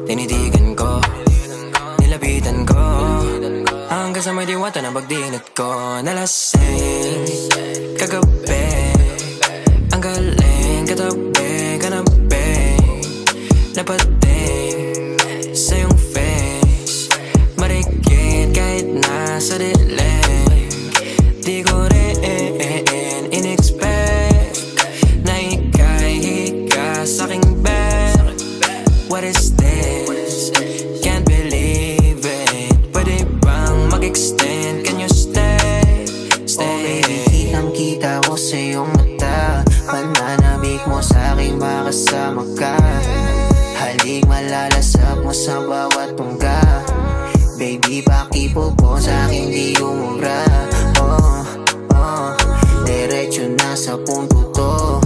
tinitigan ko, nilapitan ko, hanggang sa may diwata na pagdinat ko. Nalasing kagabi, ang galing katabi, kanabi, napating sa iyong face, marikit kahit nasa dilim. Di ko rin in-expect na ika'y higa sa'king bed. What is this? Can't believe it. Pwede bang mag-extend? Can you stay? Stay. Oh baby, kitang-kita ko sa iyong mata, pananabik mo sa'king makasama ka. Halik malalasap mo sa bawat tungga. Baby, pakipo po sa'king di umubra. Oh, diretso na sa punto to.